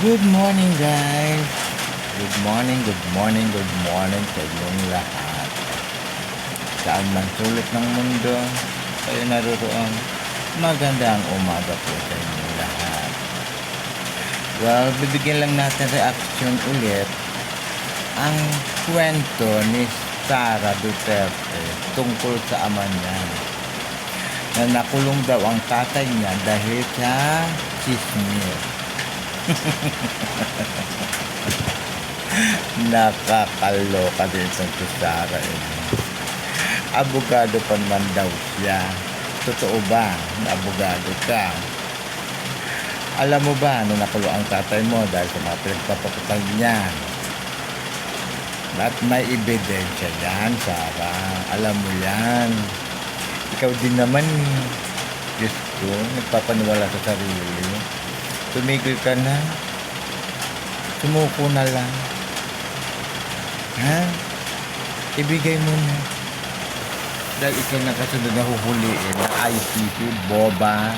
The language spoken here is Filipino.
Good morning guys. Good morning, good morning, good morning sa inyong lahat. Saan man sulok ng mundo kayo naroon, magandang umaga po sa inyong lahat. Well, bibigyan lang natin reaction ulit ang kwento ni Sara Duterte tungkol sa ama niya na nakulong daw ang tatay niya dahil sa chismis. Nakakaloka din sa Sara abogado pa naman daw siya. Totoo ba na abogado ka? Alam mo ba na nakulong ang tatay mo dahil sa mga pinagpapakutang niya? At may ebidensya yan, Sara. Alam mo yan. Ikaw din naman, Diyos ko, nagpapaniwala sa sarili. Tumigil ka na. Sumuko na lang. Ha? Ibigay mo na. Dahil ikaw nakasunod na huhuliin ng ICC, boba.